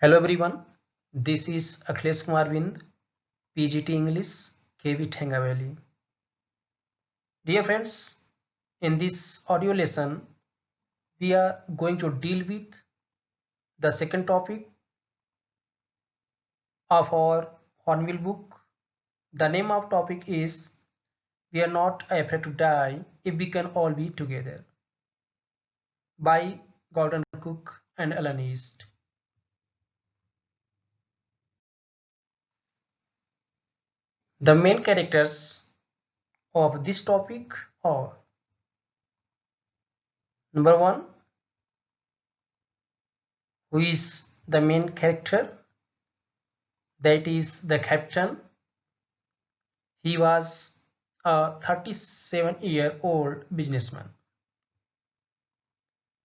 Hello everyone, this is Akhilesh Kumar Bind, PGT English, KV Thengaveli. Dear friends, in this audio lesson, we are going to deal with the second topic of our Hornbill book. The name of topic is We Are Not Afraid to Die If We Can All Be Together by Gordon Cook and Alan East. The main characters of this topic are: number one, who is the main character? That is the captain. He was a 37-year-old businessman.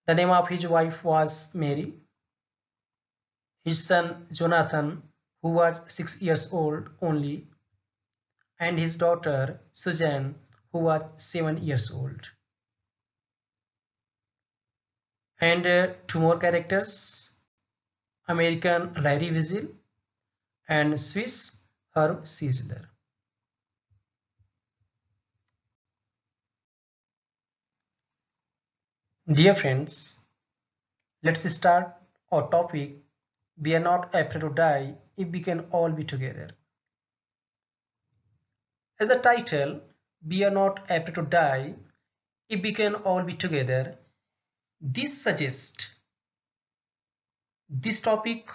The name of his wife was Mary. His son Jonathan, who was 6 years old only, and his daughter Susan, who was 7 years old. And two more characters, American Larry Weasel and Swiss Herb Sizzler. Dear friends, let's start our topic. We are not afraid to die if we can all be together. As a title, we are not afraid to die if we can all be together. This suggests this topic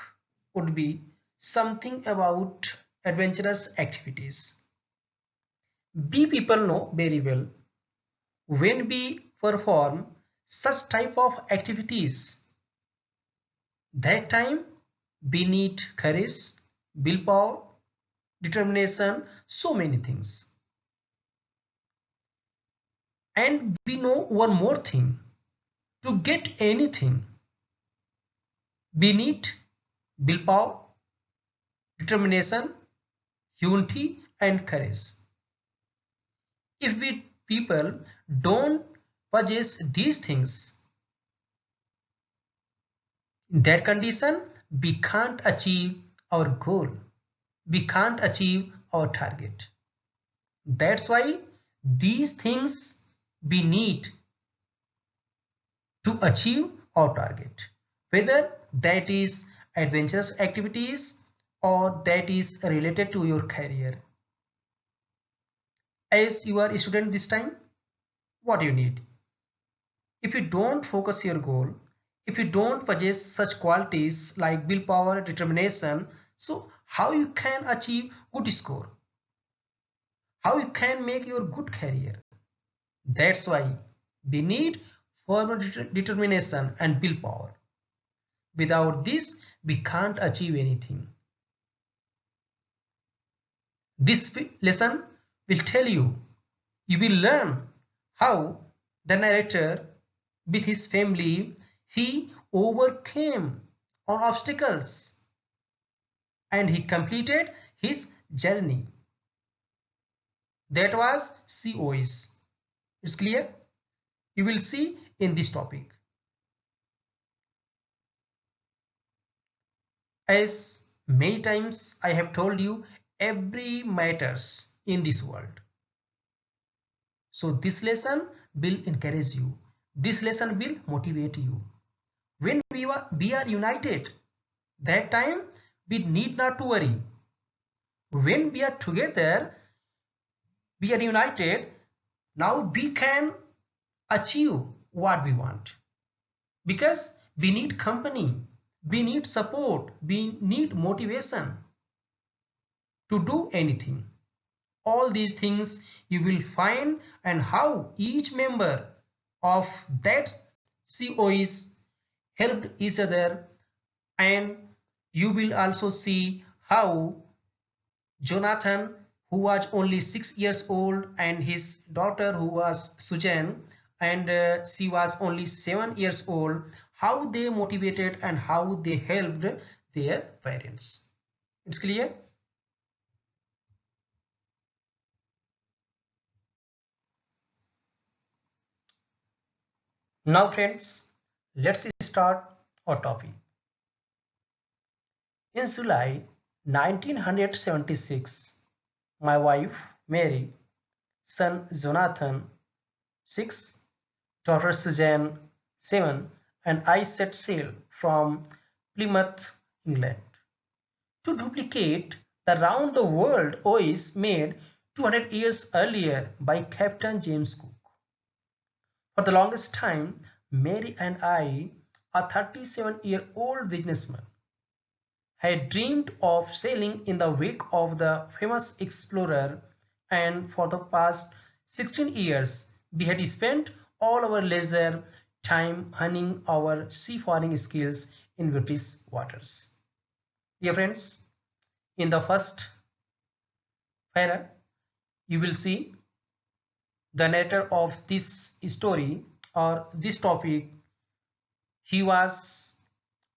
would be something about adventurous activities. We people know very well when we perform such type of activities, that time we need courage, willpower, determination, so many things. And we know one more thing: to get anything, we need willpower, determination, unity, and courage. If we people don't possess these things, in that condition, we can't achieve our goal. We can't achieve our target. That's why these things we need to achieve our target, whether that is adventurous activities or that is related to your career. As you are a student this time, what you need? If you don't focus your goal, if you don't possess such qualities like willpower, determination, so how you can achieve good score? How you can make your good career? That's why we need firm determination and willpower. Without this, we can't achieve anything. This lesson will tell you, you will learn how the narrator with his family, he overcame on obstacles and he completed his journey. That was COS. It's clear? You will see in this topic. As many times I have told you, every matters in this world. So this lesson will encourage you. This lesson will motivate you. When we are united, that time we need not to worry. When we are together, we are united, now we can achieve what we want. Because we need company, we need support, we need motivation to do anything. All these things you will find, and how each member of that COs helped each other, and you will also see how Jonathan, who was only 6 years old, and his daughter, who was Susan, and she was only 7 years old, how they motivated and how they helped their parents. It's clear? Now friends, let's start our topic. In July 1976, my wife Mary, son Jonathan 6, daughter Suzanne 7, and I set sail from Plymouth, England, to duplicate the round the world voyage made 200 years earlier by Captain James Cook. For the longest time, Mary and I, a 37-year-old businessman, had dreamed of sailing in the wake of the famous explorer, and for the past 16 years we had spent all our leisure time honing our seafaring skills in British waters. Dear friends, in the first para, you will see the narrator of this story or this topic. He was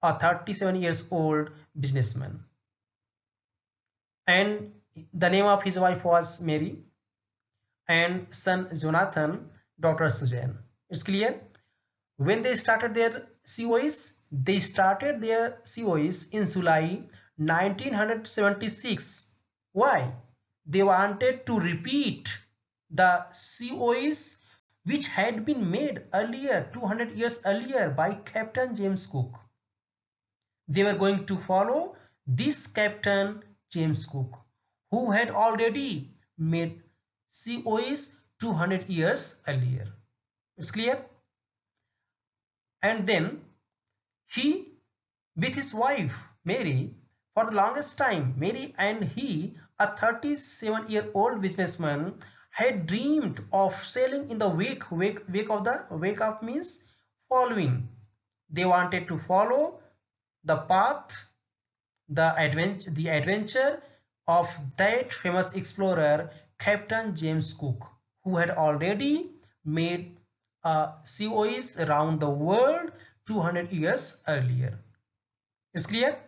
a 37 years old businessman, and the name of his wife was Mary, and son Jonathan, daughter Suzanne. It's clear. When they started their COEs, they started their COEs in July 1976. Why? They wanted to repeat the COEs which had been made earlier, 200 years earlier, by Captain James Cook. They were going to follow this Captain James Cook, who had already made COEs 200 years earlier. It's clear? And then he, with his wife Mary, for the longest time, Mary and he, a 37-year-old businessman, had dreamed of sailing in the wake of means following. They wanted to follow the path, the adventure of that famous explorer Captain James Cook, who had already made COEs around the world 200 years earlier. It's clear?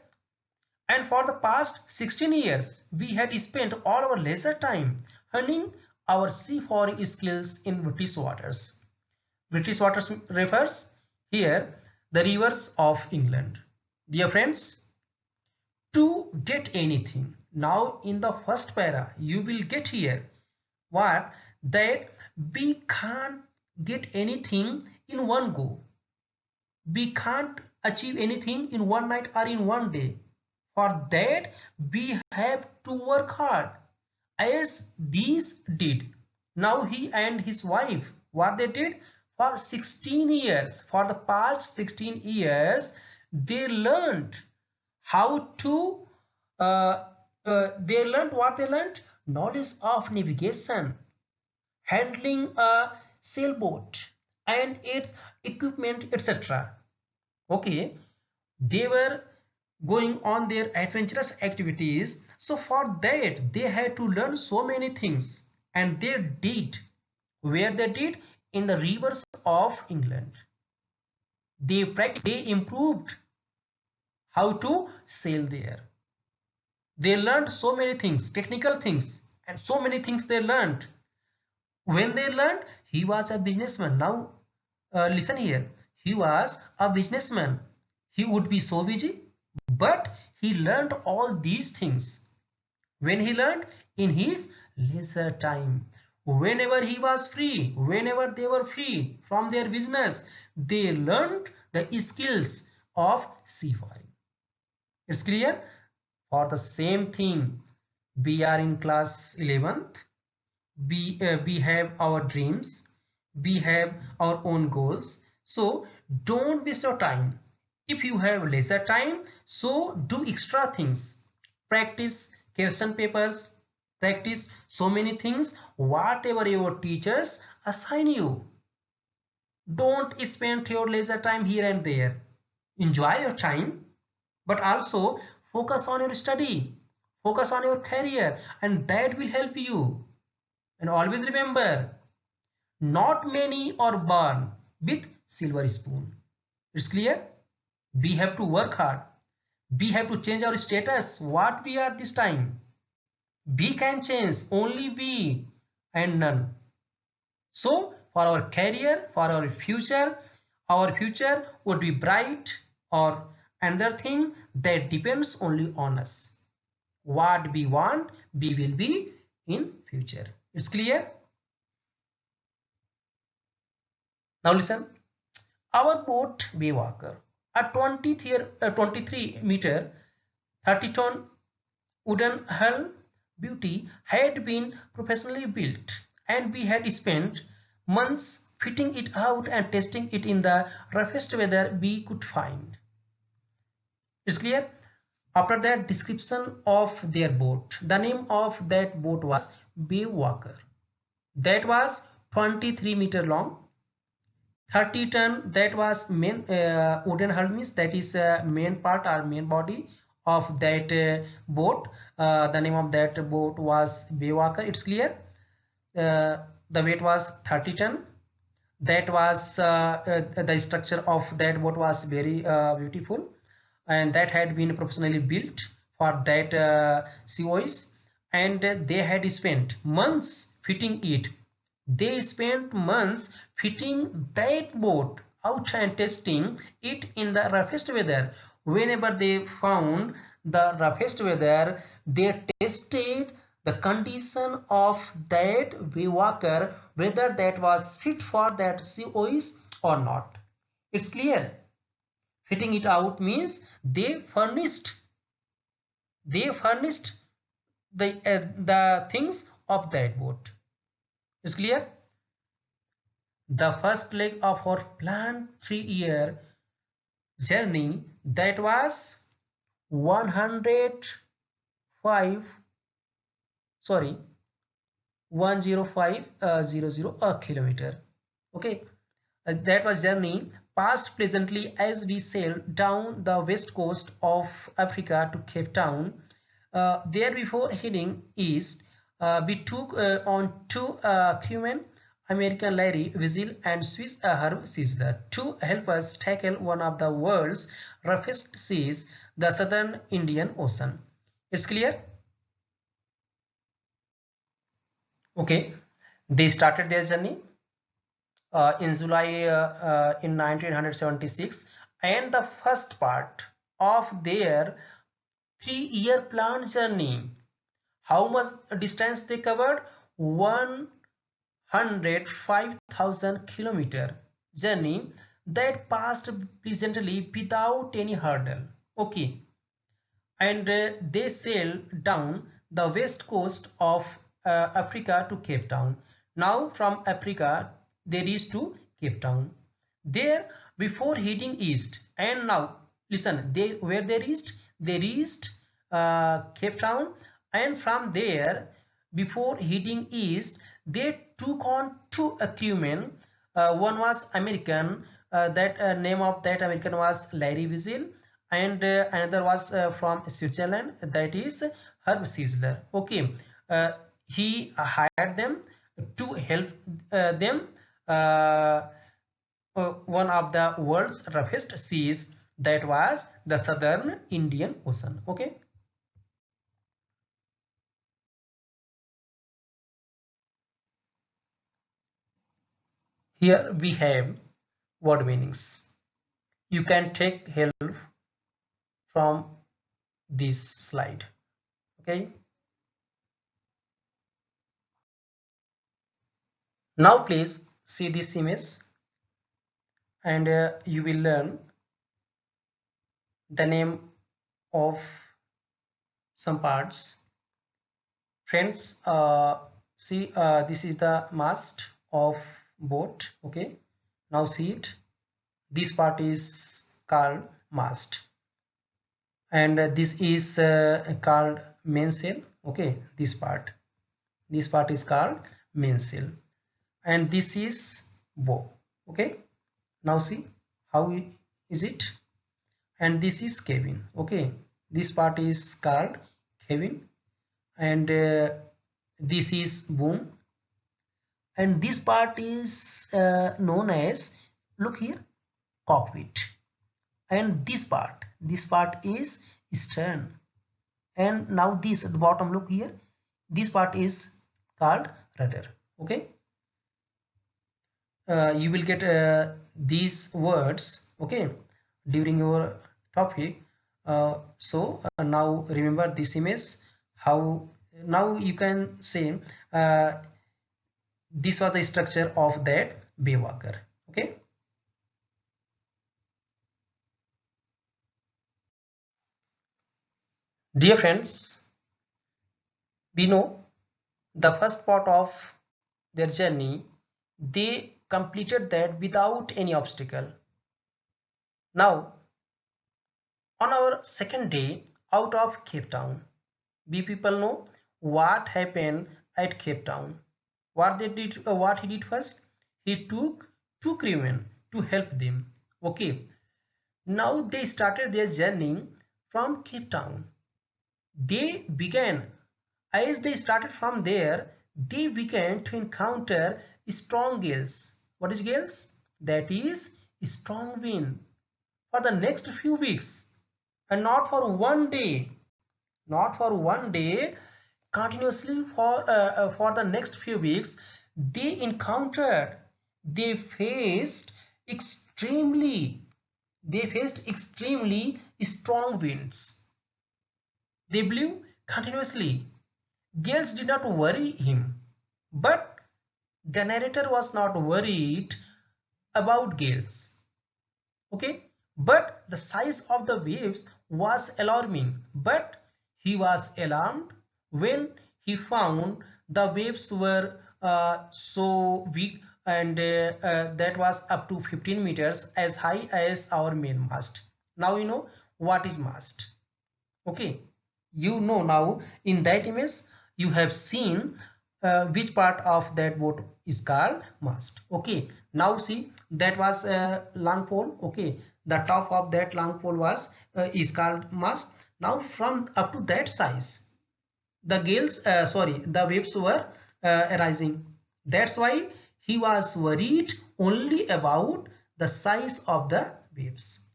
And for the past 16 years, we had spent all our leisure time honing our seafaring skills in British waters. British waters refers here the rivers of England. Dear friends, to get anything, now in the first para, you will get here what that we can't get anything in one go. We can't achieve anything in one night or in one day. For that, we have to work hard, as these did. Now he and his wife, what they did for 16 years, for the past 16 years, they learned how to, they learned what they learned? Knowledge of navigation, handling a sailboat and its equipment, etc. Okay, they were going on their adventurous activities, so for that they had to learn so many things, and they did. Where they did? In the rivers of England. They practiced, they improved how to sail there. They learned so many things, technical things, and so many things they learned. When they learned, he was a businessman. Now listen here, he was a businessman. He would be so busy, but he learned all these things. When he learned? In his leisure time. Whenever he was free, whenever they were free from their business, they learned the skills of seafaring. It's clear? For the same thing, we are in class 11th. We have our dreams, we have our own goals, so don't waste your time. If you have lesser time, so do extra things, practice question papers, practice so many things whatever your teachers assign you. Don't spend your leisure time here and there. Enjoy your time, but also focus on your study, focus on your career, and that will help you. And always remember, not many are born with silver spoon. It's clear? We have to work hard. We have to change our status, what we are this time. We can change, only we and none. So for our career, for our future would be bright, or Another thing that depends only on us. What we want, we will be in future. It's clear? Now listen. Our boat Baywalker, a 23 meter 30-ton wooden hull beauty, had been professionally built, and we had spent months fitting it out and testing it in the roughest weather we could find. It's clear? After that description of their boat, the name of that boat was Baywalker. That was 23-meter long, 30-ton. That was main wooden hull, means that is main part or main body of that boat. The name of that boat was Baywalker. It's clear. The weight was 30-ton. That was the structure of that boat was very beautiful, and that had been professionally built for that COIs, and they had spent months fitting it. They spent months fitting that boat out and testing it in the roughest weather. Whenever they found the roughest weather, they tested the condition of that Baywalker, whether that was fit for that COIs or not. It's clear. Fitting it out means they furnished the things of that boat. Is clear? The first leg of our planned 3-year journey, that was 105 sorry 10500 kilometer. Okay, that was journey passed pleasantly as we sailed down the west coast of Africa to Cape Town. There, before heading east, we took on two crewmen, American Larry Wiesel and Swiss Herb Sizzler, to help us tackle one of the world's roughest seas, the Southern Indian Ocean. It's clear? Okay, they started their journey in July in 1976, and the first part of their 3-year planned journey, how much distance they covered? 105,000 kilometer journey that passed pleasantly without any hurdle. Okay, and they sailed down the west coast of Africa to Cape Town. Now from Africa they reached to Cape Town. There, before heading east, and now listen, they reached? They reached Cape Town, and from there, before heading east, they took on two crewmen. One was American. That name of that American was Larry Wiesel, and another was from Switzerland, that is Herb Sizzler. Okay, he hired them to help them one of the world's roughest seas, that was the Southern Indian Ocean. Okay, here we have word meanings. You can take help from this slide. Okay, now please see this image, and you will learn the name of some parts. Friends, see, this is the mast of boat. Okay, now see it. This part is called mast, and this is called mainsail. Okay, this part is called mainsail, and this is bow. Okay, now see how is it, and this is cabin. Okay, this part is called cabin, and this is boom, and this part is known as, look here, cockpit, and this part is stern, and now this at the bottom, look here, this part is called rudder. Okay, you will get these words, okay, during your topic. Now remember this image, how now you can say this was the structure of that Baywalker. Okay. Dear friends, we know the first part of their journey, they completed that without any obstacle. Now, on our second day out of Cape Town, we people know what happened at Cape Town. What he did first, he took two crewmen to help them. Okay, now they started their journey from Cape Town. They began, as they started from there, they began to encounter strong gales. What is gales? That is strong wind for the next few weeks, and not for one day, not for one day, continuously for the next few weeks. They encountered, they faced extremely, they faced extremely strong winds. They blew continuously. Gales did not worry him, but the narrator was not worried about gales. Okay, but the size of the waves was alarming. But he was alarmed when he found the waves were so weak, and that was up to 15 meters, as high as our main mast. Now you know what is mast. Okay, you know now in that image you have seen which part of that boat is called mast. Okay, now see, that was a long pole. Okay, the top of that long pole was is called mast. Now from up to that size, the gales the waves were arising. That's why he was worried only about the size of the waves.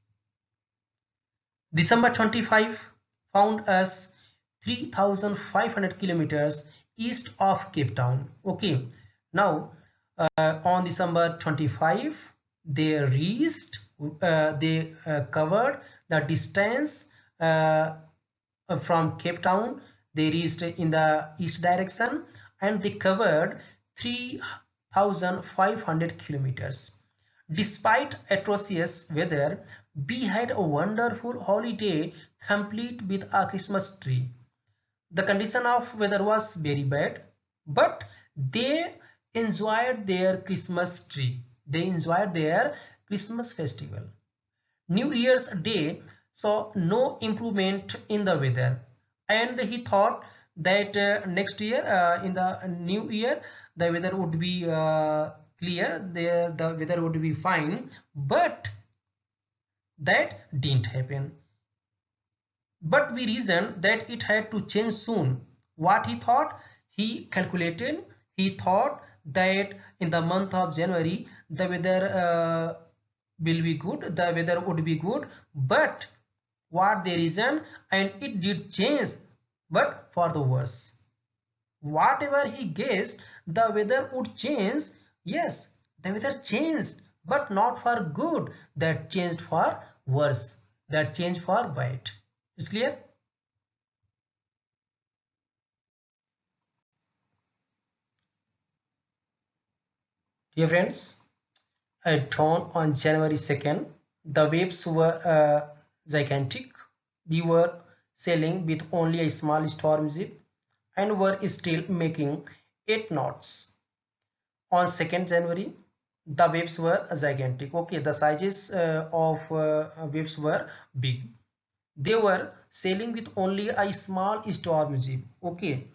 December 25 found us 3,500 kilometers east of Cape Town. Okay, now on December 25 they reached, they covered the distance from Cape Town. They reached in the east direction, and they covered 3,500 kilometers. Despite atrocious weather, we had a wonderful holiday complete with a Christmas tree. The condition of weather was very bad, but they enjoyed their Christmas tree. They enjoyed their Christmas festival. New Year's Day saw no improvement in the weather, and he thought that next year, in the new year, the weather would be clear, the weather would be fine, but that didn't happen. But we reasoned that it had to change soon. What he thought? He calculated, he thought that in the month of January the weather will be good, the weather would be good, but what they reasoned, and it did change, but for the worse. Whatever he guessed the weather would change, yes, the weather changed, but not for good. That changed for worse, that changed for bad. Is clear? Dear friends, at dawn on January 2nd, the waves were gigantic. We were sailing with only a small storm ship and were still making 8 knots. On 2nd January, the waves were gigantic. Okay, the sizes of waves were big. They were sailing with only a small storm ship. Okay,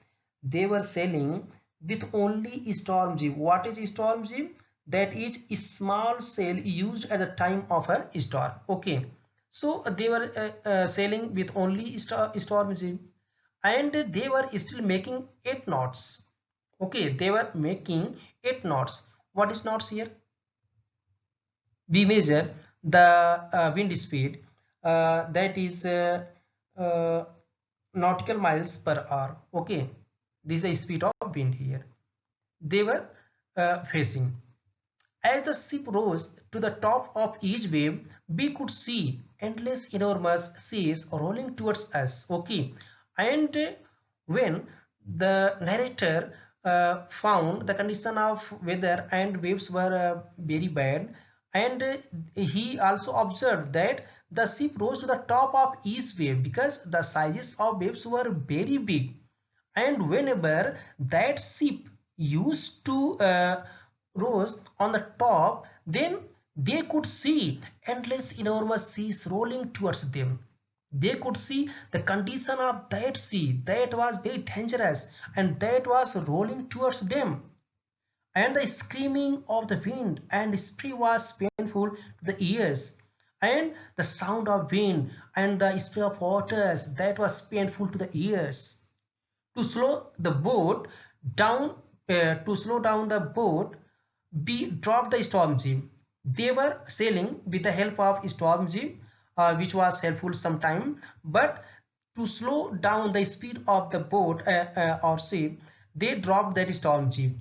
they were sailing with only storm ship. What is storm ship? That is a small sail used at the time of a storm. Okay, so they were sailing with only storm ship, and they were still making 8 knots. Okay, they were making 8 knots. What is knots here? We measure the wind speed, that is nautical miles per hour. Okay, this is the speed of wind here. They were facing. As the ship rose to the top of each wave, we could see endless enormous seas rolling towards us. Okay, and when the narrator found the condition of weather and waves were very bad, and he also observed that the ship rose to the top of each wave because the sizes of waves were very big, and whenever that ship used to rose on the top, then they could see endless enormous seas rolling towards them. They could see the condition of that sea that was very dangerous and that was rolling towards them, and the screaming of the wind and spray was painful to the ears, and the sound of wind and the spray of waters that was painful to the ears. To slow the boat down, to slow down the boat, we dropped the storm jeep. They were sailing with the help of storm jeep, which was helpful sometime. But to slow down the speed of the boat or ship, they dropped that storm jeep.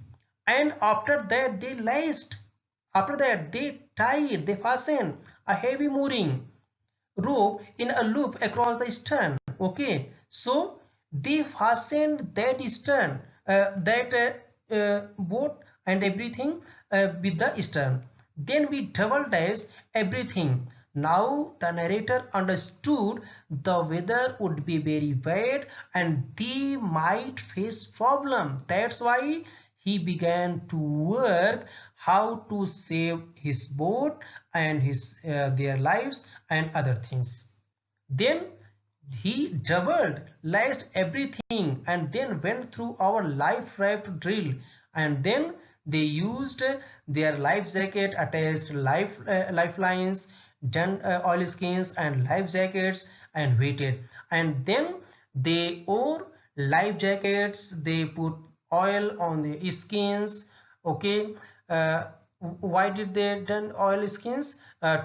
And after that, they laced. After that, they tied, they fastened a heavy mooring rope in a loop across the stern. Okay, so they fastened that stern, that boat and everything with the stern. Then we double dashed everything. Now the narrator understood the weather would be very bad and they might face problem. That's why he began to work how to save his boat and their lives and other things. Then he doubled, lashed everything, and then went through our life raft drill, and then they used their life jacket, attached lifelines, done oil skins and life jackets, and waited. And then they wore life jackets, they put oil on the skins. Okay, uh, why did they done oil skins?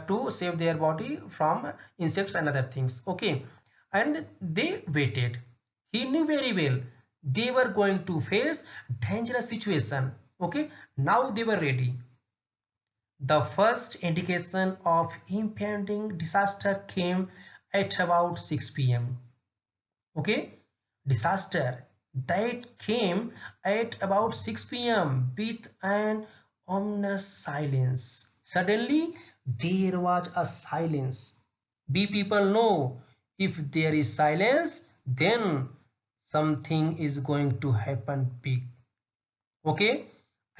To save their body from insects and other things. Okay, and they waited. He knew very well they were going to face dangerous situation. Okay, now they were ready. The first indication of impending disaster came at about 6 p.m. Okay, disaster that came at about 6 p.m. with an ominous silence. Suddenly there was a silence. We people know if there is silence, then something is going to happen big. Okay,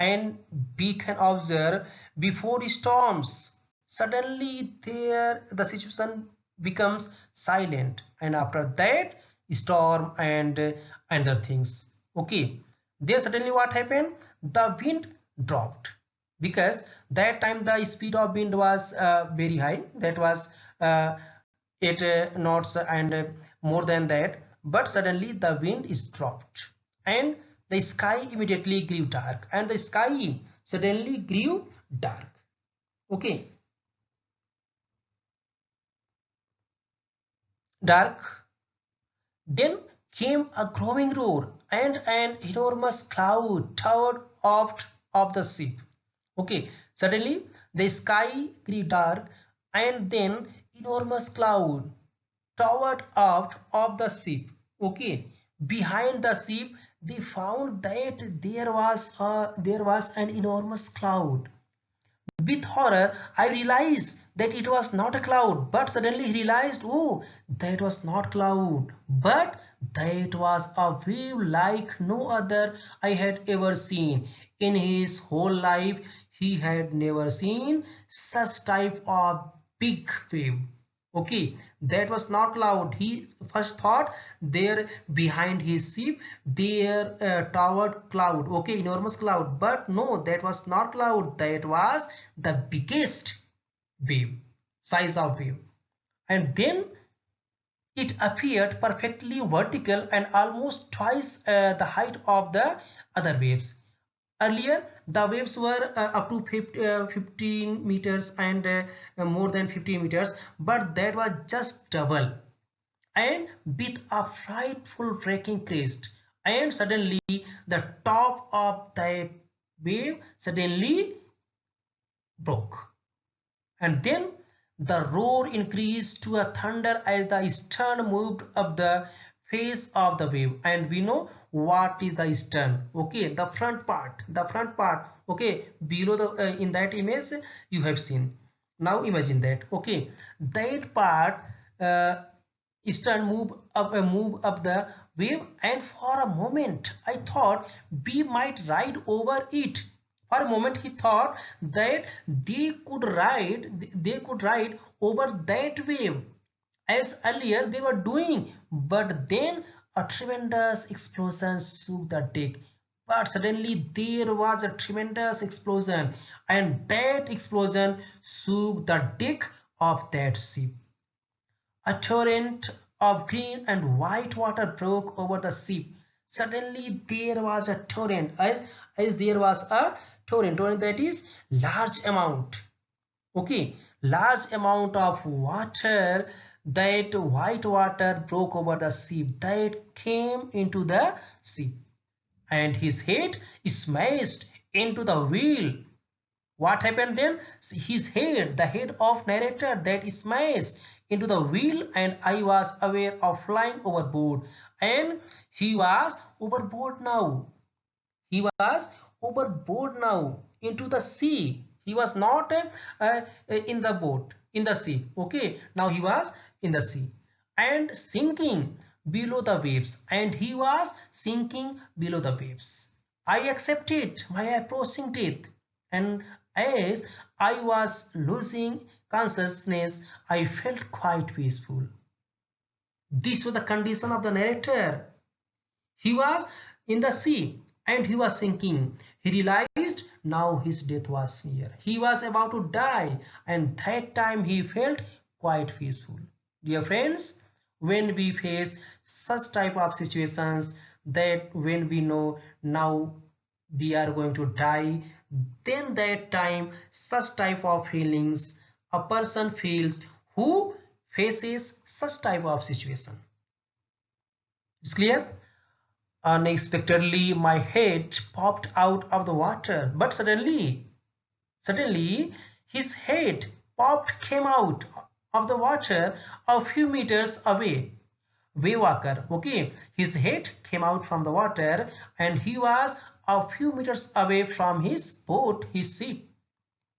and we can observe before storms, suddenly there the situation becomes silent, and after that storm and other things. Okay, there suddenly what happened, the wind dropped because that time the speed of wind was very high, that was 8 knots and more than that, but suddenly the wind is dropped and the sky immediately grew dark, and the sky suddenly grew dark. Okay, dark. Then came a growing roar and an enormous cloud towered aft of the ship. Okay, suddenly the sky grew dark and then enormous cloud towered aft of the ship. Okay, behind the ship they found that there was an enormous cloud. With horror, I realized that it was not a cloud, but suddenly realized, oh, that was not cloud, but that was a wave like no other I had ever seen. In his whole life, he had never seen such type of big wave. Okay, that was not cloud. He first thought there behind his ship there towered cloud. Okay, enormous cloud. But no, that was not cloud. That was the biggest wave, size of wave. And then it appeared perfectly vertical and almost twice the height of the other waves. Earlier, the waves were up to 15 meters and more than 50 meters, but that was just double and with a frightful breaking crest. And suddenly, the top of the wave suddenly broke. And then the roar increased to a thunder as the stern moved up the face of the wave. And we know what is the stern. Okay, the front part. Okay, below the in that image you have seen. Now imagine that. Okay, that part stern move up the wave, and for a moment I thought we might ride over it. For a moment he thought that they could ride over that wave as earlier they were doing, but then a tremendous explosion shook the deck. But suddenly there was a tremendous explosion, and that explosion shook the deck of that ship. A torrent of green and white water broke over the ship. Suddenly there was a torrent, as there was a torrent that is large amount. Okay, large amount of water, that white water broke over the ship, that came into the ship, and his head smashed into the wheel. What happened then? His head, the head of narrator, that smashed into the wheel, and I was aware of flying overboard, and he was overboard now. He was overboard now into the sea. He was not in the boat, in the sea. Okay, now he was in the sea and sinking below the waves, and he was sinking below the waves. I accepted my approaching death, and as I was losing consciousness, I felt quite peaceful. This was the condition of the narrator. He was in the sea and he was sinking. He realized now his death was near. He was about to die, and that time he felt quite peaceful. Dear friends, when we face such type of situations, that when we know now we are going to die, then that time such type of feelings a person feels who faces such type of situation. It's clear? Unexpectedly my head popped out of the water, but suddenly his head came out of the water a few meters away. Waywalker, okay, his head came out from the water, and he was a few meters away from his boat, his ship,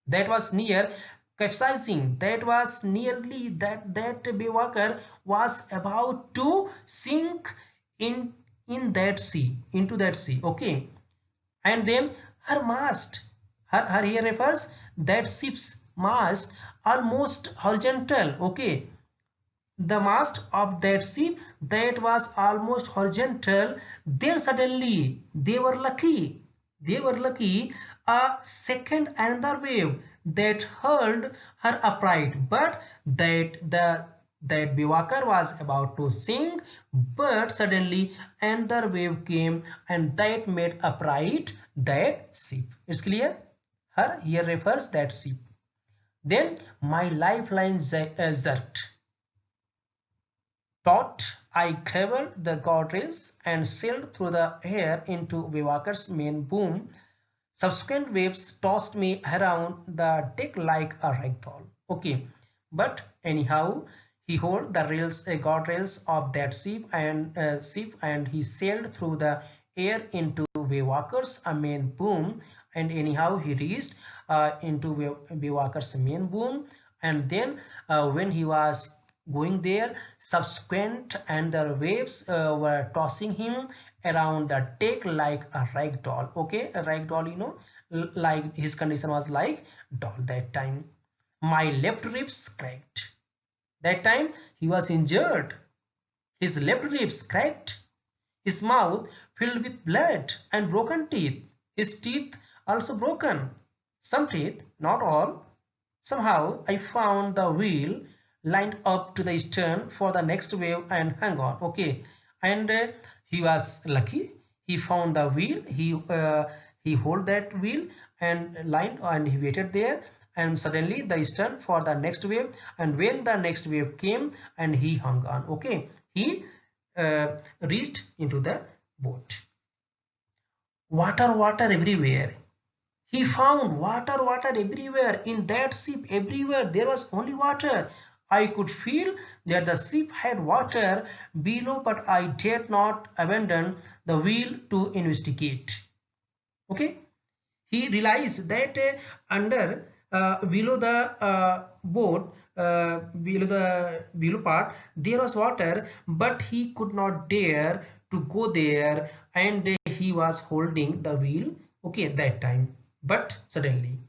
that was near capsizing. That was nearly that Waywalker was about to sink in that sea, into that sea. Okay, and then her mast, her here refers that ship's mast almost horizontal. Okay, the mast of that ship that was almost horizontal. Then suddenly they were lucky a second another wave that hurled her upright, but that Biwakar was about to sink, but suddenly another wave came and that made upright that ship. It's clear? Her here refers that ship. Then my lifeline jerked. Taut, I grabbed the guardrails and sailed through the air into Biwakar's main boom. Subsequent waves tossed me around the deck like a rag doll. Okay, but anyhow, he held the guardrails of that ship, and he sailed through the air into Biwakar's main boom. And anyhow, he reached into Biwakar's main boom, and then when he was going there, subsequent and the waves were tossing him around the deck like a rag doll. Okay, a rag doll, like his condition was like doll that time. My left ribs cracked. That time he was injured. His left ribs cracked. His mouth filled with blood and broken teeth. His teeth also broken. Some teeth, not all. Somehow I found the wheel lined up to the stern for the next wave and hang on. Okay, and he was lucky. He found the wheel. He hold that wheel and line, and he waited there. And suddenly the stern for the next wave. And when the next wave came, and he hung on. Okay, he reached into the boat. Water everywhere. He found water, water everywhere. In that ship, everywhere there was only water. I could feel that the ship had water below, but I dared not abandon the wheel to investigate. Okay, he realized that under below the boat, below part, there was water, but he could not dare to go there, and he was holding the wheel, okay, at that time. But suddenly,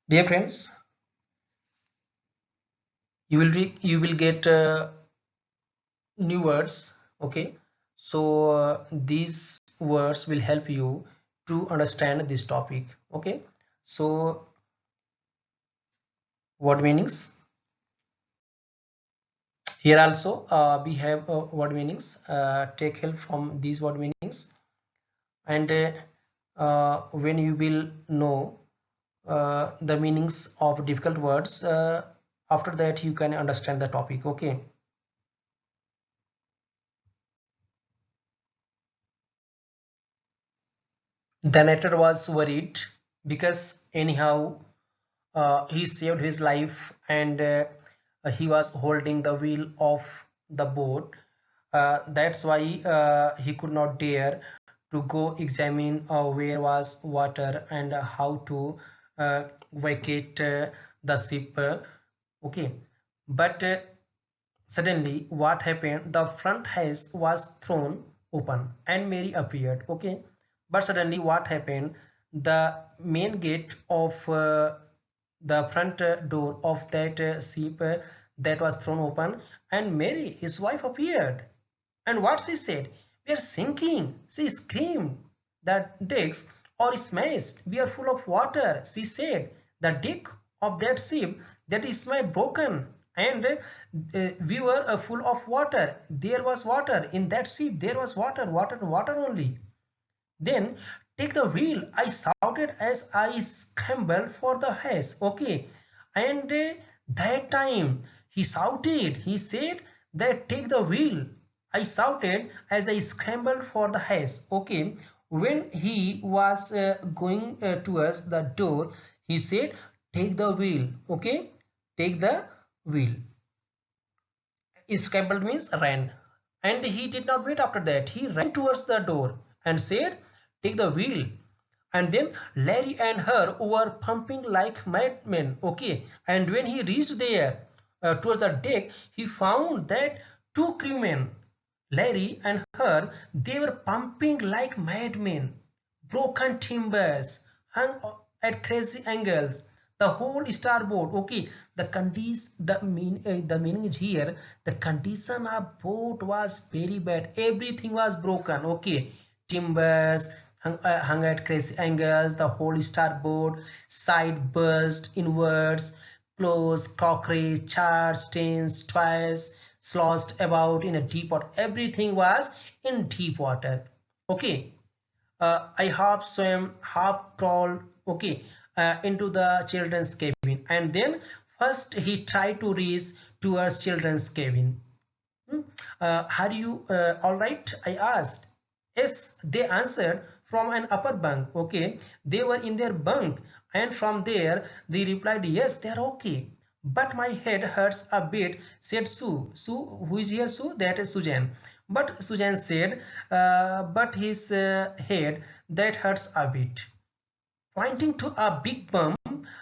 dear friends, you will get new words. Okay, so these words will help you to understand this topic. Okay, so word meanings. Here also we have word meanings. Take help from these word meanings, and when you will know the meanings of difficult words, after that you can understand the topic. Okay. The narrator was worried because anyhow he saved his life, and he was holding the wheel of the boat. That's why he could not dare to go examine where was water and how to vacate the ship. Okay, but suddenly what happened, the front hatch was thrown open and Mary appeared. Okay, but suddenly what happened, the main gate of the front door of that ship that was thrown open, and Mary, his wife, appeared. And what she said, we are sinking, she screamed. The decks are smashed, we are full of water, she said. The deck of that ship that is my broken, and we were full of water. There was water in that ship, there was water, water, water only. Then take the wheel, I shouted as I scrambled for the hatch. Okay, and that time he shouted, he said that take the wheel. I shouted as I scrambled for the hatch. Okay, when he was going towards the door, he said take the wheel. Okay, take the wheel. Scrambled means ran, and he did not wait. After that he ran towards the door and said take the wheel. And then Larry and her were pumping like madmen. Okay, and when he reached there towards the deck, he found that two crewmen, Larry and her, they were pumping like madmen. Broken timbers hung at crazy angles, the whole starboard. Okay, the meaning is here, the condition of boat was very bad, everything was broken. Okay, timbers hung at crazy angles, the whole starboard side burst inwards, clothes, crockery, charred, stains, twice sloshed about in a deep water, everything was in deep water. Okay, I half swam, half crawled, okay, into the children's cabin, and then first he tried to reach towards children's cabin. Hmm? Are you all right? I asked. Yes, they answered from an upper bunk. Okay, they were in their bunk, and from there they replied, yes, they are okay. But my head hurts a bit, said Sue. Sue, who is here? Sue, that is Sujan. But Sujan said, but his head that hurts a bit, pointing to a big bump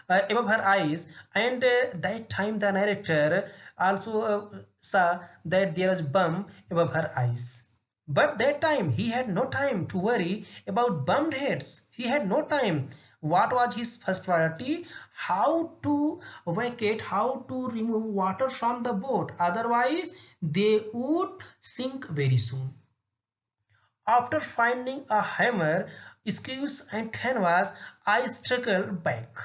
above her eyes. And that time the narrator also saw that there was bump above her eyes. But that time he had no time to worry about bumped heads. He had no time. What was his first priority? How to vacate, how to remove water from the boat, otherwise they would sink very soon. After finding a hammer, screws and canvas, I struggled back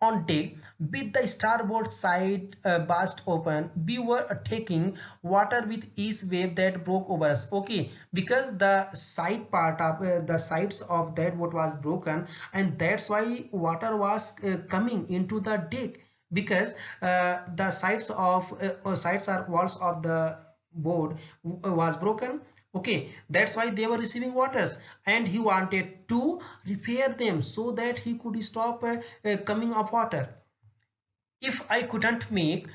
on deck with the starboard side burst open. We were taking water with each wave that broke over us. Okay, because the side part of the sides of that boat was broken, and that's why water was coming into the deck, because the sides of sides or walls of the board was broken, Okay, that's why they were receiving waters, and he wanted to repair them so that he could stop coming of water. If I couldn't make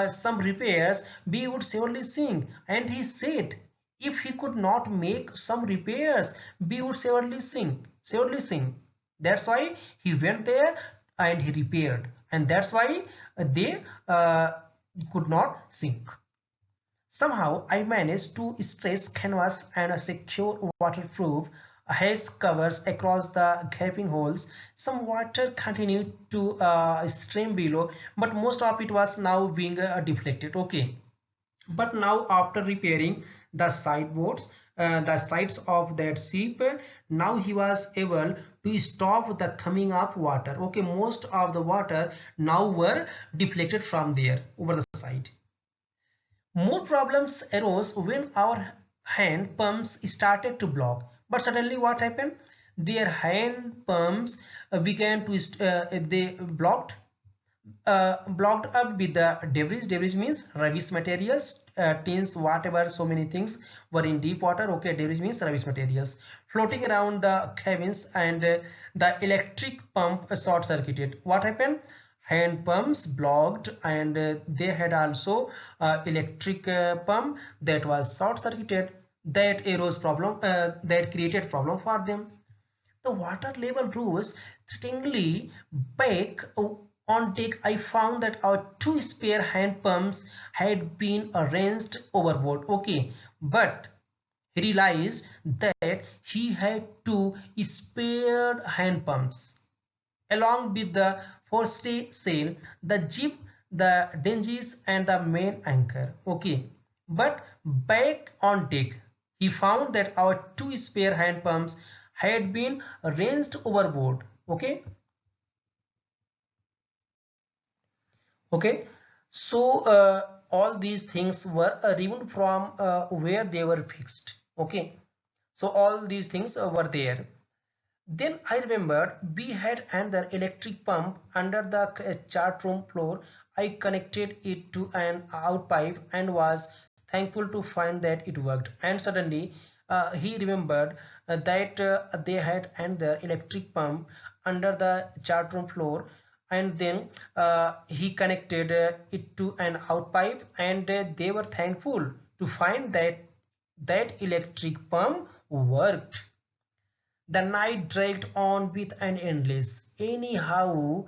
some repairs, we would surely sink. And he said, if he could not make some repairs, we would surely sink. Surely sink. That's why he went there and he repaired. And that's why they could not sink. Somehow I managed to stress canvas and a secure waterproof haze covers across the gaping holes. Some water continued to stream below, but most of it was now being deflected. Okay, but now after repairing the sideboards, the sides of that ship, now he was able to stop the coming up water. Okay, most of the water now were deflected from there over the side. More problems arose when our hand pumps started to block. But suddenly what happened? Their hand pumps began to they blocked up with the debris. Debris means rubbish materials, tins, whatever, so many things were in deep water. Okay, debris means rubbish materials floating around the cabins, and the electric pump short circuited. What happened? Hand pumps blocked, and they had also electric pump that was short circuited. That arose problem, that created problem for them. The water level rose threateningly. Back on deck, I found that our two spare hand pumps had been arranged overboard. Okay, but he realized that he had two spare hand pumps along with the forestay sail, the jib, the dinghies, and the main anchor. Okay, but back on deck, he found that our two spare hand pumps had been ranged overboard. Okay, okay. So all these things were removed from where they were fixed. Okay, so all these things were there. Then I remembered we had another electric pump under the chart room floor. I connected it to an out pipe and was thankful to find that it worked. And suddenly he remembered that they had another electric pump under the chart room floor, and then he connected it to an out pipe, and they were thankful to find that that electric pump worked. The night dragged on with an endless. Anyhow,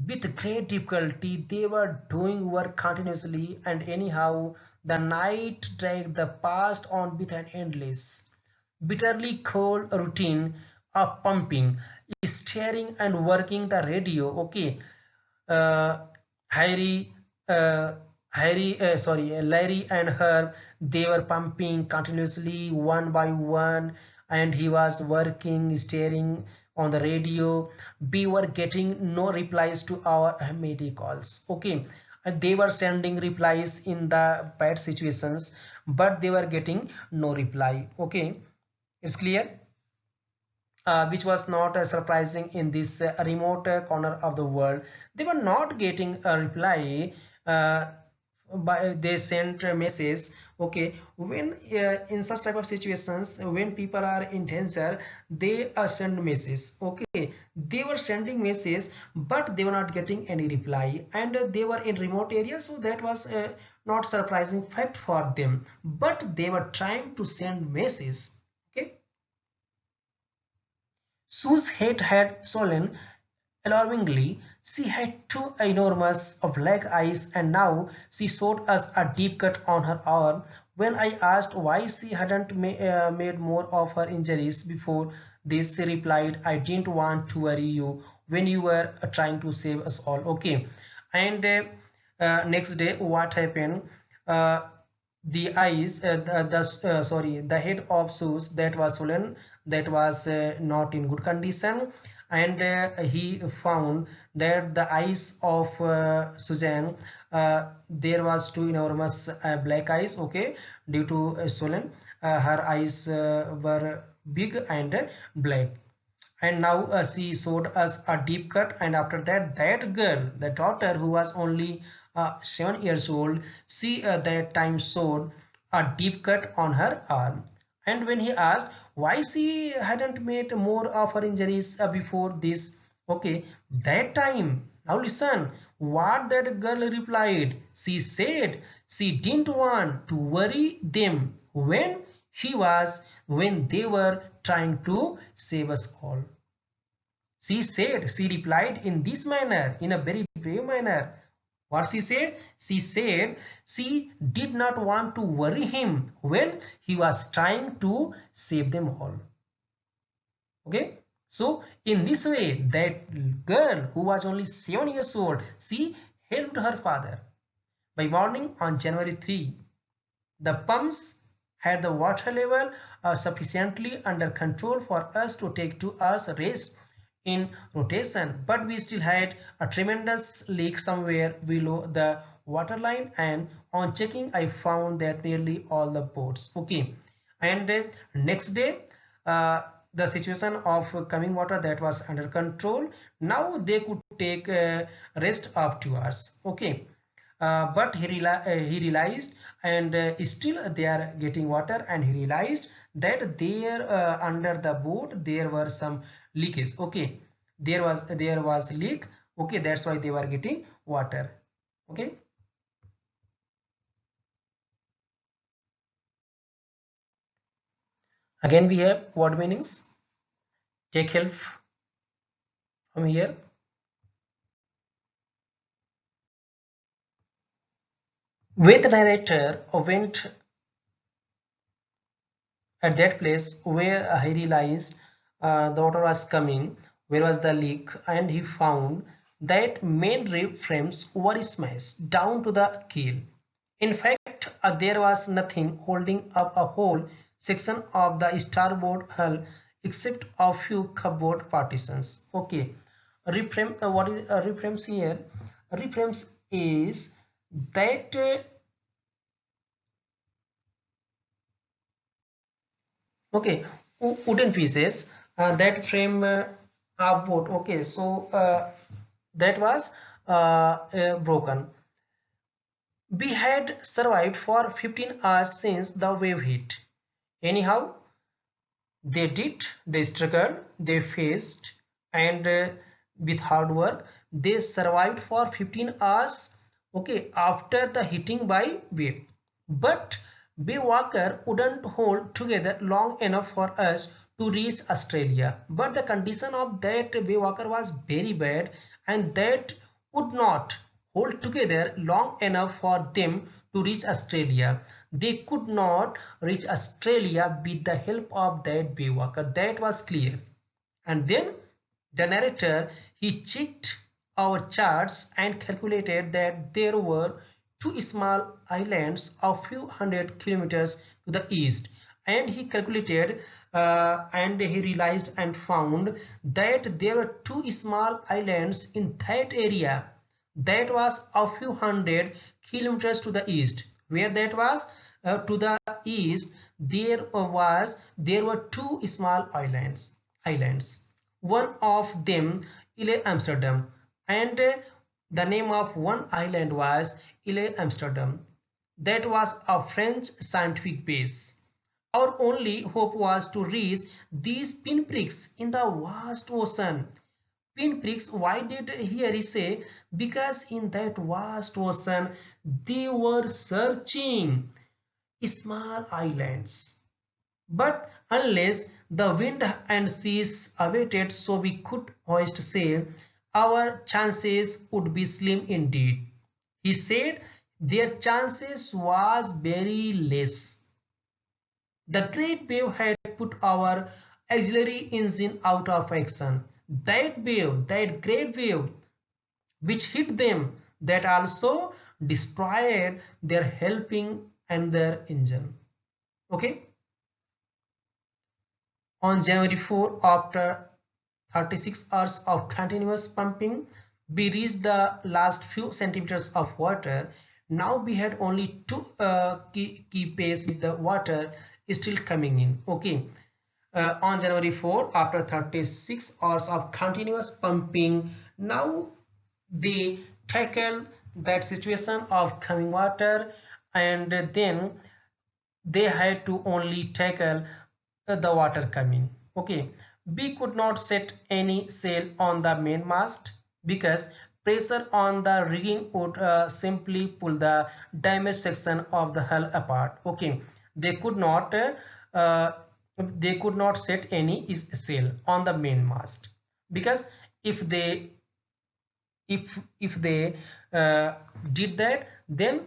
with great difficulty, they were doing work continuously, and anyhow, the night dragged the past on with an endless, bitterly cold routine of pumping, steering, and working the radio. Okay, uh, Harry, uh, Larry and her, they were pumping continuously one by one, and he was working, staring on the radio. We were getting no replies to our Mayday calls. Okay, and they were sending replies in the bad situations, but they were getting no reply. Okay, it's clear. Which was not surprising in this remote corner of the world. They were not getting a reply. They sent a message. Okay, when in such type of situations, when people are in danger, they send message. Okay, they were sending message, but they were not getting any reply, and they were in remote areas, so that was not surprising fact for them, but they were trying to send message. Okay, Sue's head had swollen alarmingly. She had two enormous black eyes, and now she showed us a deep cut on her arm. When I asked why she hadn't made more of her injuries before this, she replied, I didn't want to worry you when you were trying to save us all. Okay, and next day, what happened? The eyes, the head of Zeus that was swollen, that was not in good condition, and he found that the eyes of Suzanne, there was two enormous black eyes. Okay, due to swollen, her eyes were big and black. And now she showed us a deep cut, and after that, that girl, the daughter who was only 7 years old, she that time showed a deep cut on her arm. And when he asked why she hadn't made more of her injuries before this, okay, that time, now listen what that girl replied. She said she didn't want to worry them when they were trying to save us all. She replied in this manner, in a very brave manner. What she said? She said she did not want to worry him when he was trying to save them all. Okay. So in this way, that girl who was only 7 years old, she helped her father. By morning on January 3, the pumps had the water level sufficiently under control for us to take 2 hours rest in rotation, but we still had a tremendous leak somewhere below the water line, and on checking I found that nearly all the boats, okay. And next day the situation of coming water, that was under control. Now they could take rest of 2 hours, okay. But he realized, and still they are getting water, and he realized that there under the boat there were some leakage, okay. There was leak, okay, that's why they were getting water, okay. Again we have word meanings. Take help from here. When the narrator went at that place where he realized the water was coming, where was the leak, and he found that main rib frames were smashed down to the keel. In fact, there was nothing holding up a whole section of the starboard hull except a few cupboard partitions. Okay, reframe. What is reframes here? Reframes is that okay, wooden pieces that frame a boat. Okay, so that was broken. We had survived for 15 hours since the wave hit. Anyhow, they did, they struggled, they faced, and with hard work, they survived for 15 hours, okay, after the hitting by wave. But Baywalker wouldn't hold together long enough for us to reach Australia. But the condition of that Baywalker was very bad, and that would not hold together long enough for them to reach Australia. They could not reach Australia with the help of that Baywalker. That was clear. And then the narrator, he checked our charts and calculated that there were two small islands a few hundred kilometers to the east, and he calculated and he realized and found that there were two small islands in that area that was a few hundred kilometers to the east. Where that was? To the east, there were two small islands. One of them Ile Amsterdam, and the name of one island was Ile Amsterdam. That was a French scientific base. Our only hope was to reach these pinpricks in the vast ocean. Pinpricks, why did here he say? Because in that vast ocean they were searching small islands. But unless the wind and seas abated so we could hoist sail, our chances would be slim indeed. He said their chances was very less. The great wave had put our auxiliary engine out of action. That wave, that great wave which hit them, that also destroyed their helping and their engine. Okay. On January 4, after 36 hours of continuous pumping, we reached the last few centimeters of water. Now we had only to keep pace with the water still coming in. Okay. On January 4, after 36 hours of continuous pumping, now they tackle that situation of coming water, and then they had to only tackle the water coming. Okay, B could not set any sail on the mainmast because pressure on the rigging would simply pull the damaged section of the hull apart. Okay, they could not uh, they could not set any sail on the mainmast because if they if they did that, then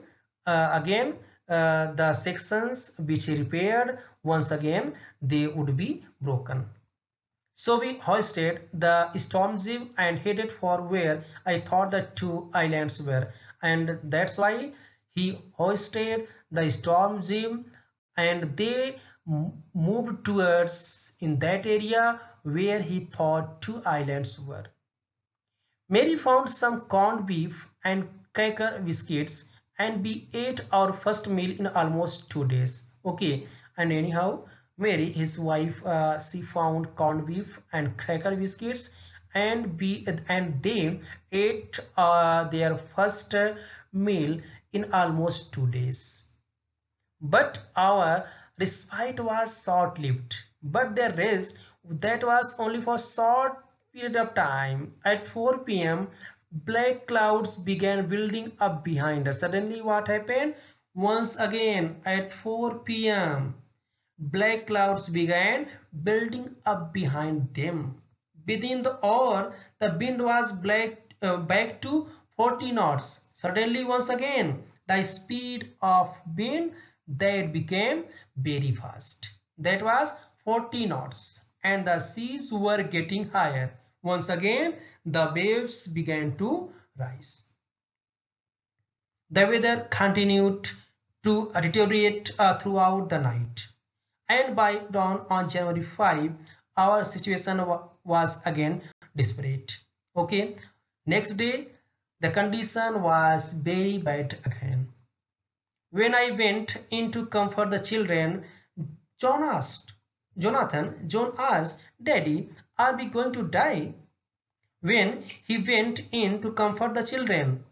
again the sections which repaired, once again they would be broken. So we hoisted the storm jib and headed for where I thought the two islands were, and that's why he hoisted the storm jib and they moved towards in that area where he thought two islands were. Mary found some corned beef and cracker biscuits, and we ate our first meal in almost 2 days. Okay, and anyhow, Mary, his wife, she found corned beef and cracker biscuits, and they ate their first meal in almost 2 days. But our respite was short-lived. But their rest, that was only for short period of time. At 4 p.m., black clouds began building up behind us. Suddenly what happened? Once again at 4 p.m., black clouds began building up behind them. Within the hour, the wind was back to 40 knots. Suddenly, once again, the speed of wind that became very fast. That was 40 knots, and the seas were getting higher. Once again, the waves began to rise. The weather continued to deteriorate throughout the night, and by dawn on January 5, our situation was again desperate. Okay, next day the condition was very bad again. When I went in to comfort the children, John asked, John asked, Daddy, are we going to die? When he went in to comfort the children,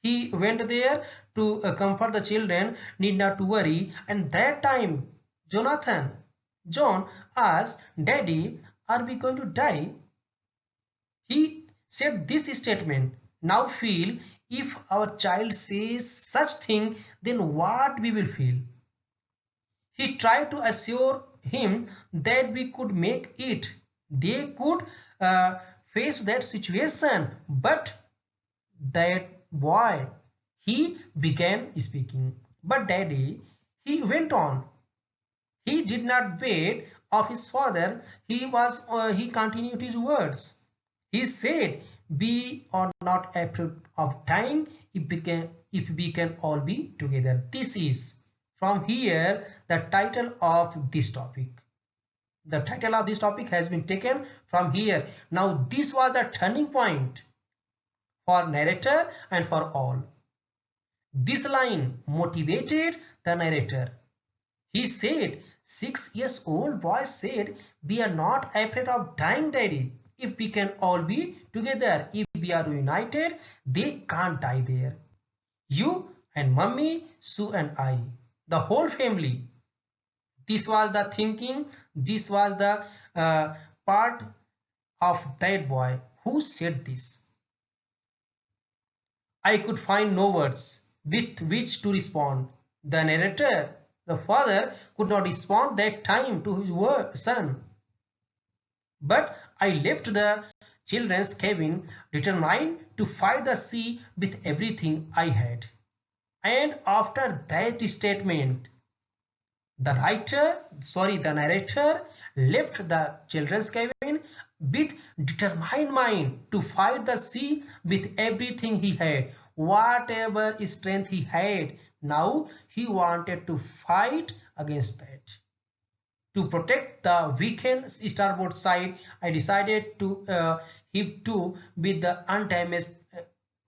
he went there to comfort the children, need not to worry. And that time, John asked, Daddy, are we going to die? He said this statement. Now feel, if our child says such thing, then what we will feel. He tried to assure him that we could make it. They could face that situation. But that boy, he began speaking. But Daddy, he went on. He did not wait of his father. He continued his words. He said, we are not afraid of dying if we can all be together. This is from here the title of this topic. The title of this topic has been taken from here. Now this was the turning point for narrator and for all. This line motivated the narrator. He said, 6-year-old boy said, we are not afraid of dying, Daddy. If we can all be together, if we are united, they can't die there. You and Mummy, Sue and I, the whole family. This was the thinking, this was the part of that boy who said this. I could find no words with which to respond. The narrator, the father, could not respond that time to his son. But I left the children's cabin determined to fight the sea with everything I had. And after that statement, the narrator left the children's cabin with determined mind to fight the sea with everything he had. Whatever strength he had, now he wanted to fight against that. To protect the weakened starboard side, I decided to heave to with the undamaged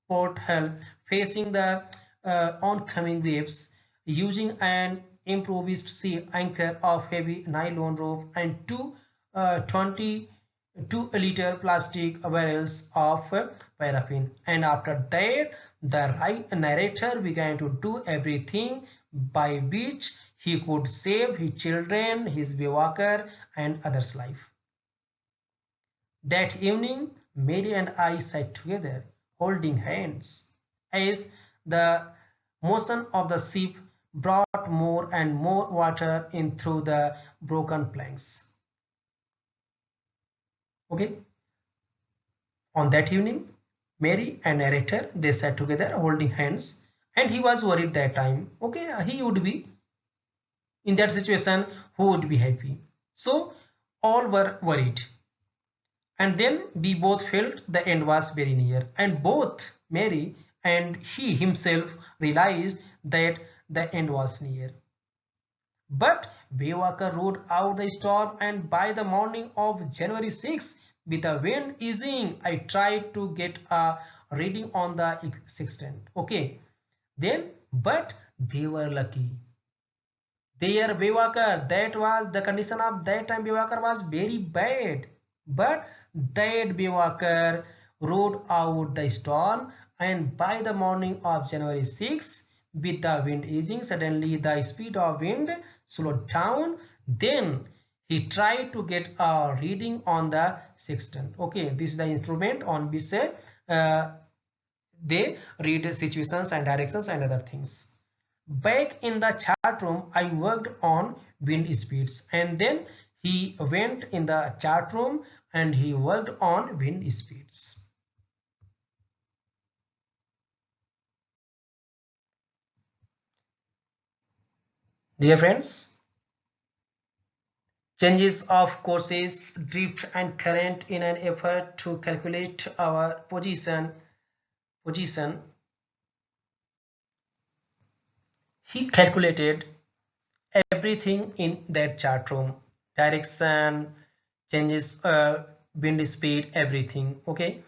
port hull facing the oncoming waves, using an improvised sea anchor of heavy nylon rope and two 22-liter plastic barrels of paraffin. And after that, the narrator began to do everything by which he could save his children, his Bewakar, and others' life. That evening, Mary and I sat together, holding hands, as the motion of the ship brought more and more water in through the broken planks. Okay. On that evening, Mary and narrator, they sat together holding hands, and he was worried that time. Okay, he would be in that situation, who would be happy? So all were worried. And then we both felt the end was very near, and both Mary and he himself realized that the end was near. But Bewakar rode out the storm, and by the morning of January 6, with the wind easing, I tried to get a reading on the sextant. Okay, then, but they were lucky. Their Bewakar, that was the condition of that time. Bewakar was very bad, but that Bewakar rode out the storm, and by the morning of January 6, with the wind easing, suddenly the speed of wind slowed down. Then he tried to get a reading on the sextant. Okay, this is the instrument on which they read situations and directions and other things. Back in the chart room, I worked on wind speeds, and then he went in the chart room and he worked on wind speeds. Dear friends, changes of courses, drift and current in an effort to calculate our position. He calculated everything in that chart room, direction, changes, wind speed, everything. Okay,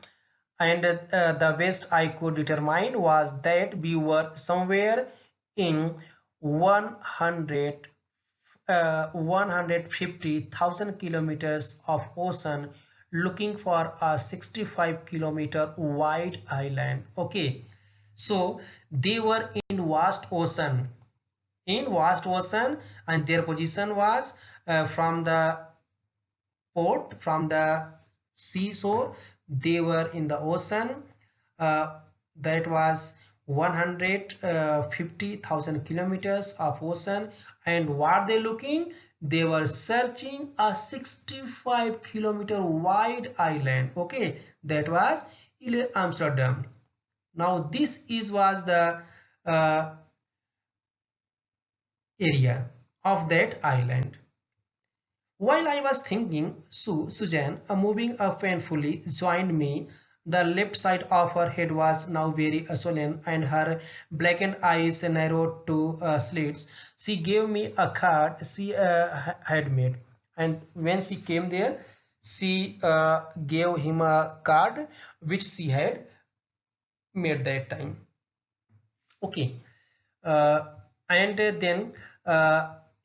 and the best I could determine was that we were somewhere in 150,000 kilometers of ocean, looking for a 65-kilometer wide island. Okay, so they were in vast ocean, and their position was from the port, from the seashore. They were in the ocean, that was 150,000 kilometers of ocean, and what they looking, they were searching a 65-kilometer wide island. Okay, that was Amsterdam. Now this was the area of that island. While I was thinking, Suzanne, moving painfully, joined me. The left side of her head was now very swollen, and her blackened eyes narrowed to slits. She gave me a card she had made, and when she came there, she gave him a card which she had made that time. Okay, and then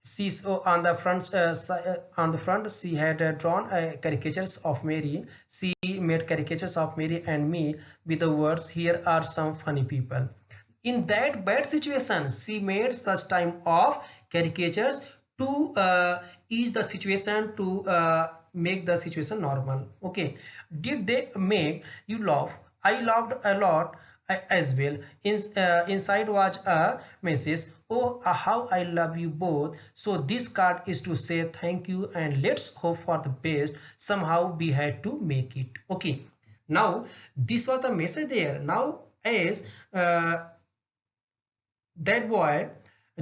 she on the front she had drawn caricatures of Mary. She made caricatures of Mary and me with the words, "Here are some funny people." In that bad situation, she made such time of caricatures to ease the situation, to make the situation normal. Okay, did they make you laugh? I laughed a lot as well. Inside was a message, "Oh, how I love you both." So this card is to say thank you and let's hope for the best. Somehow we had to make it. Okay, now this was the message there. Now as that boy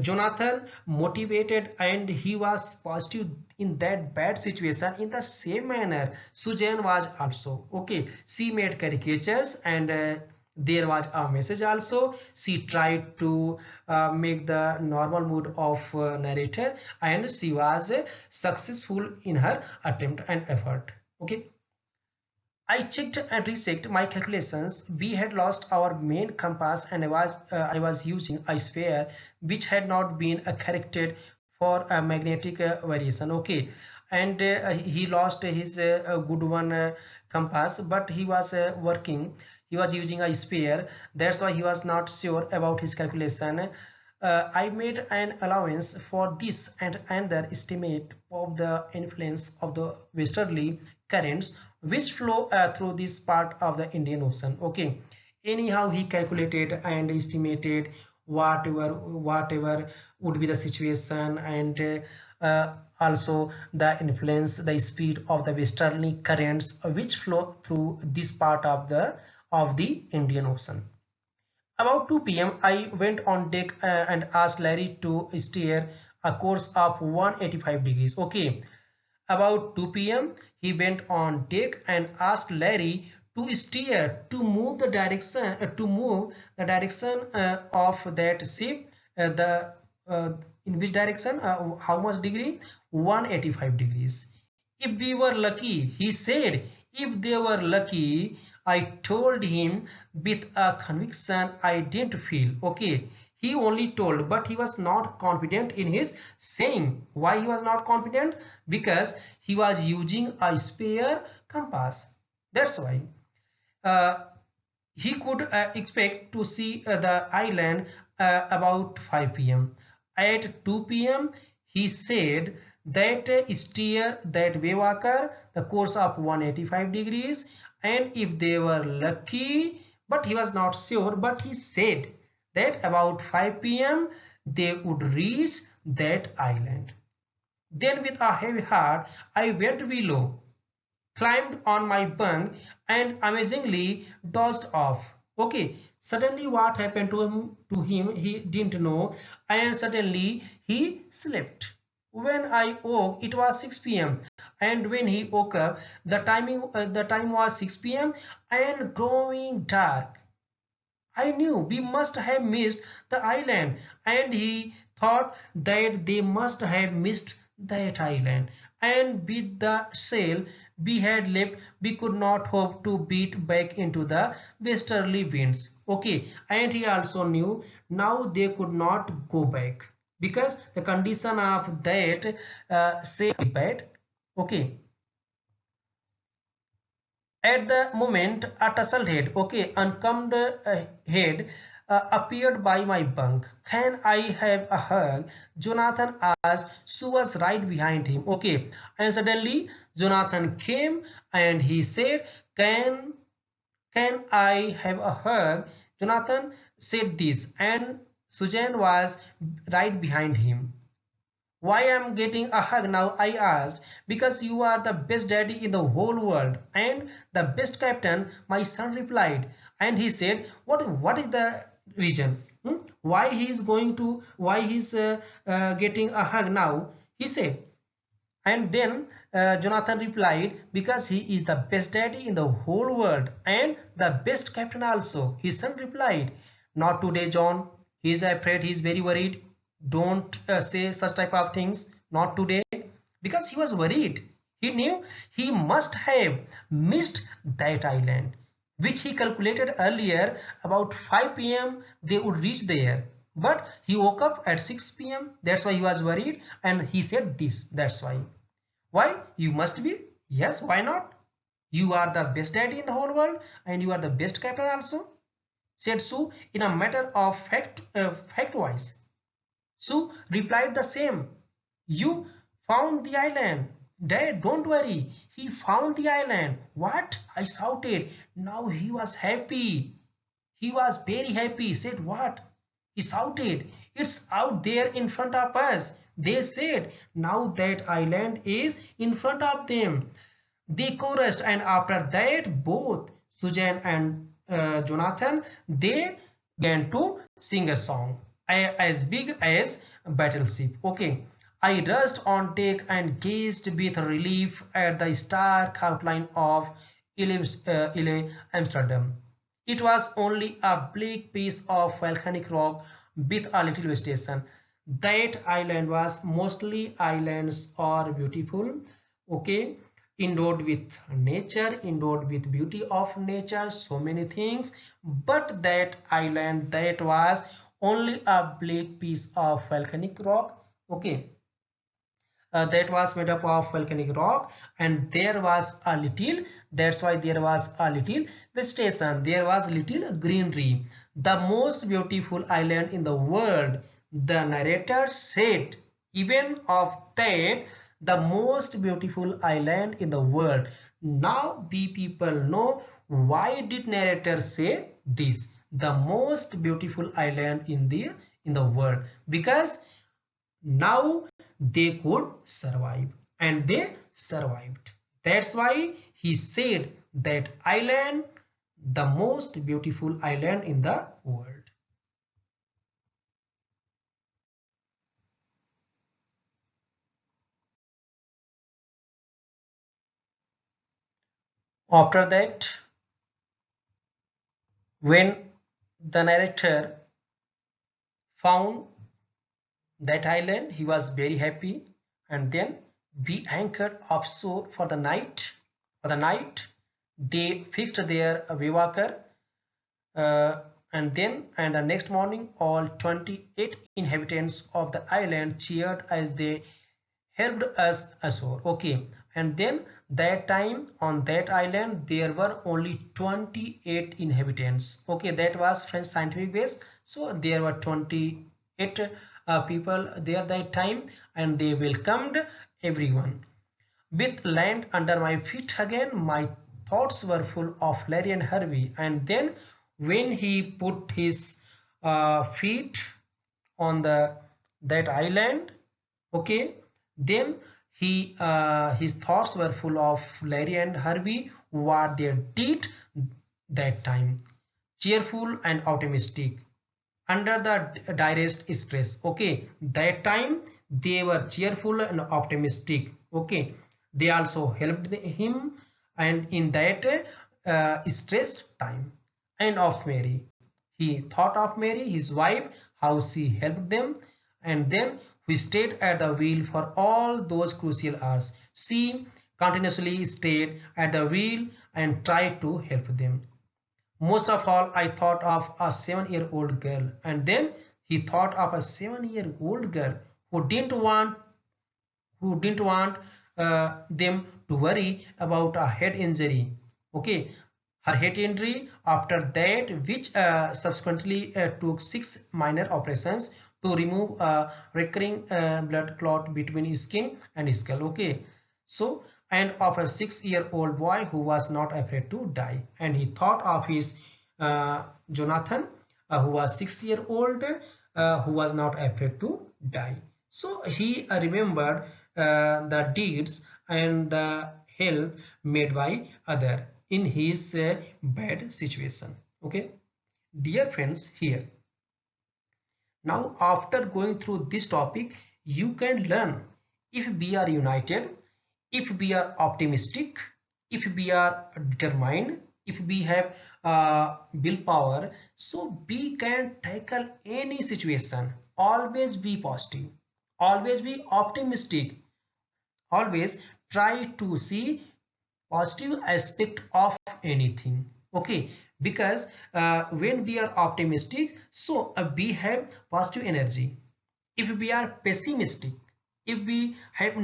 Jonathan motivated and he was positive in that bad situation, in the same manner Suzanne was also. Okay, she made caricatures and there was a message also. She tried to make the normal mood of narrator, and she was successful in her attempt and effort. Okay, I checked and rechecked my calculations. We had lost our main compass, and I was using a sphere which had not been corrected for a magnetic variation. Okay, and he lost his good one compass, but he was working. He was using a sphere. That's why he was not sure about his calculation. I made an allowance for this and another estimate of the influence of the westerly currents which flow through this part of the Indian Ocean. Okay, anyhow he calculated and estimated whatever would be the situation, and also the influence, the speed of the westerly currents which flow through this part of the Indian Ocean. About 2 p.m. I went on deck and asked Larry to steer a course of 185 degrees. Okay, about 2 p.m. he went on deck and asked Larry to steer, to move the direction of that ship, in which direction, how much degree? 185 degrees. If we were lucky, he said, if they were lucky. I told him with a conviction I didn't feel. Okay, he only told, but he was not confident in his saying. Why he was not confident? Because he was using a spare compass. That's why. He could expect to see the island about 5 p.m. At 2 p.m. he said that steer that Waywalker the course of 185 degrees, and if they were lucky, but he was not sure, but he said that about 5 p.m. they would reach that island. Then with a heavy heart I went below, climbed on my bunk, and amazingly dozed off. Okay, suddenly what happened to him he didn't know, and suddenly he slept. When I woke, it was 6 p.m. and when he woke up, the time was 6 p.m. and growing dark. I knew we must have missed the island, and he thought that they must have missed that island, and with the sail we had left we could not hope to beat back into the westerly winds. Okay, and he also knew now they could not go back because the condition of that sail was bad. Okay, at the moment, a tousled head, okay, uncombed head appeared by my bunk. Can I have a hug? Jonathan asked. Sue was right behind him, okay. And suddenly, Jonathan came and he said, Can I have a hug? Jonathan said this, and Susan was right behind him. Why I'm getting a hug now? I asked. Because you are the best daddy in the whole world and the best captain, my son replied. And he said, what is the reason? Why he's getting a hug now? He said. And then Jonathan replied, because he is the best daddy in the whole world and the best captain also. His son replied, not today, John. He is afraid, he is very worried. Don't say such type of things, not today, because he was worried. He knew he must have missed that island, which he calculated earlier about 5 p.m. they would reach there, but he woke up at 6 p.m. That's why he was worried, and he said this. That's why you must be. Yes, why not? You are the best daddy in the whole world and you are the best captain also, said Sue in a matter of fact wise. Sue replied the same. You found the island. Dad, don't worry. He found the island. What? I shouted. Now he was happy. He was very happy. Said what? He shouted. It's out there in front of us. They said. Now that island is in front of them. They chorused, and after that both Susan and Jonathan, they began to sing a song as big as a battleship. Okay, I rushed on deck and gazed with relief at the stark outline of Ile Amsterdam. It was only a bleak piece of volcanic rock with a little vegetation. That island was mostly islands are beautiful. Okay, endowed with nature, endowed with beauty of nature, so many things. But that island, that was only a bleak piece of volcanic rock. Okay, that was made up of volcanic rock, and there was a little, that's why there was a little vegetation, there was little greenery. The most beautiful island in the world, the narrator said even of that the most beautiful island in the world. Now we people know why did narrator say this, the most beautiful island in the world, because now they could survive and they survived. That's why he said that island, the most beautiful island in the world. After that, when the narrator found that island, he was very happy, and then we anchored offshore for the night. They fixed their bivouac, and the next morning, all 28 inhabitants of the island cheered as they helped us ashore. Okay, and then that time on that island there were only 28 inhabitants. Okay, that was French scientific base, so there were 28 people there that time, and they welcomed everyone. With land under my feet again, my thoughts were full of Larry and Harvey. And then when he put his feet on that island, okay, then his thoughts were full of Larry and Harvey, what they did that time, cheerful and optimistic under the direst stress. Okay, that time they were cheerful and optimistic. Okay, they also helped him and in that stressed time. And of Mary, he thought of Mary, his wife, how she helped them, and then we stayed at the wheel for all those crucial hours. She continuously stayed at the wheel and tried to help them. Most of all, I thought of a 7-year-old girl, and then he thought of a 7-year-old girl who didn't want them to worry about a head injury. Okay, her head injury after that, which subsequently took 6 minor operations to remove a recurring blood clot between skin and skull. Okay, so and of a 6-year-old boy who was not afraid to die, and he thought of his Jonathan, who was 6-year-old, who was not afraid to die. So he remembered the deeds and the help made by other in his bad situation. Okay, dear friends, here now after going through this topic, you can learn if we are united, if we are optimistic, if we are determined, if we have willpower, so we can tackle any situation. Always be positive, always be optimistic, always try to see positive aspect of anything. Okay, because when we are optimistic, so we have positive energy. If we are pessimistic, if we have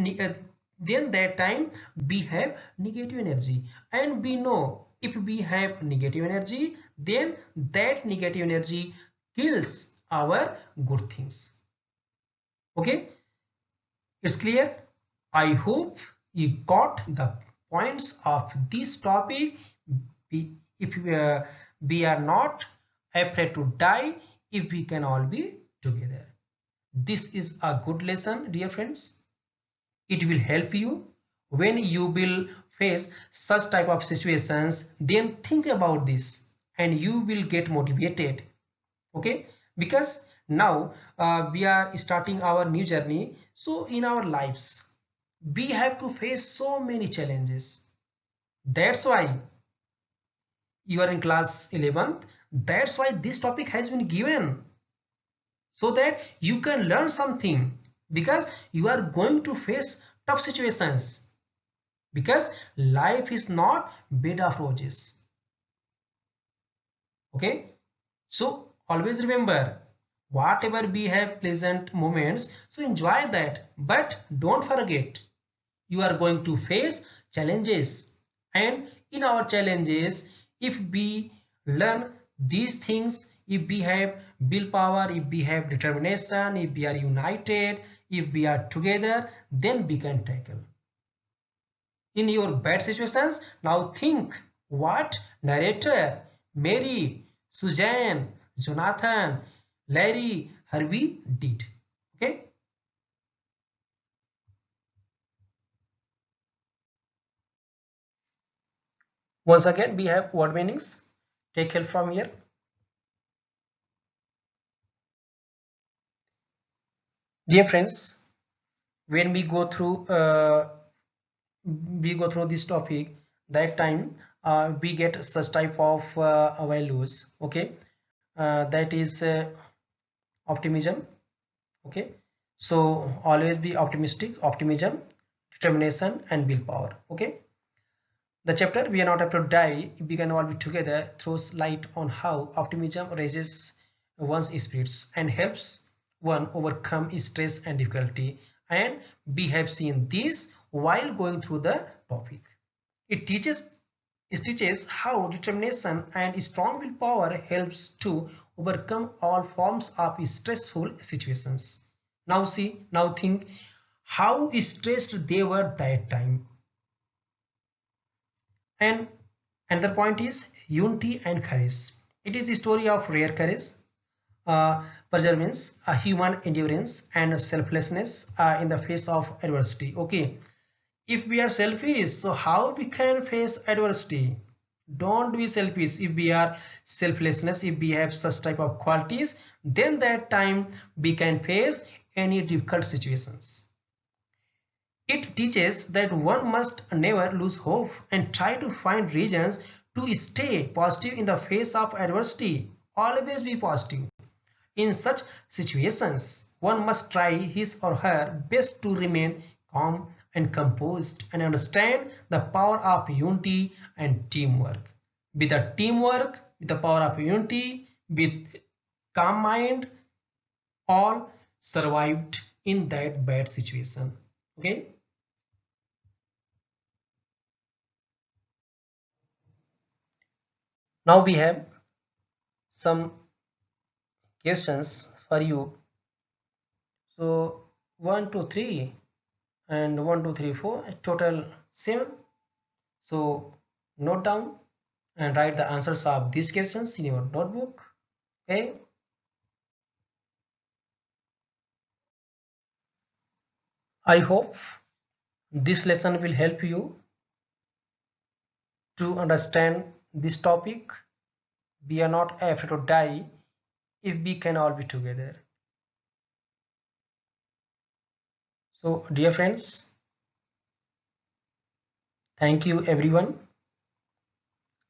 then that time we have negative energy, and we know if we have negative energy, then that negative energy kills our good things. Okay, it's clear. I hope you got the points of this topic. If we are not afraid to die, if we can all be together. This is a good lesson, dear friends. It will help you when you will face such type of situations. Then think about this and you will get motivated. Okay, because now we are starting our new journey. So in our lives, we have to face so many challenges. That's why you are in class 11th. That's why this topic has been given, so that you can learn something, because you are going to face tough situations, because life is not bed of roses. Okay, so always remember, whatever we have pleasant moments, so enjoy that, but don't forget you are going to face challenges, and in our challenges, if we learn these things, if we have willpower, if we have determination, if we are united, if we are together, then we can tackle. In your bad situations, now think what narrator, Mary, Suzanne, Jonathan, Larry, Harvey did. Okay. Once again, we have word meanings. Take help from here. Dear friends, when we go through this topic, that time we get such type of values. Okay, that is optimism. Okay, so always be optimistic, optimism, determination, and willpower. Okay. The chapter We Are Not Afraid to Die, We Can All Be Together throws light on how optimism raises one's spirits and helps one overcome stress and difficulty. And we have seen this while going through the topic. It teaches how determination and strong willpower helps to overcome all forms of stressful situations. Now think how stressed they were that time. And another point is unity and courage. It is the story of rare courage, perseverance, human endurance, and selflessness in the face of adversity. Okay, if we are selfish, so how we can face adversity? Don't be selfish. If we are selflessness, if we have such type of qualities, then that time we can face any difficult situations. It teaches that one must never lose hope and try to find reasons to stay positive in the face of adversity. Always be positive. In such situations, one must try his or her best to remain calm and composed and understand the power of unity and teamwork. With the teamwork, with the power of unity, with calm mind, all survived in that bad situation. Okay. Now we have some questions for you. So 1, 2, 3 and 1, 2, 3, 4, total 7. So note down and write the answers of these questions in your notebook. Okay. I hope this lesson will help you to understand this topic. We are not afraid to die if we can all be together. So dear friends, thank you everyone,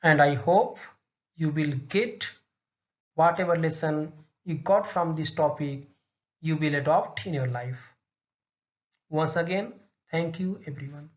and I hope you will get whatever lesson you got from this topic, you will adopt in your life. Once again, thank you everyone.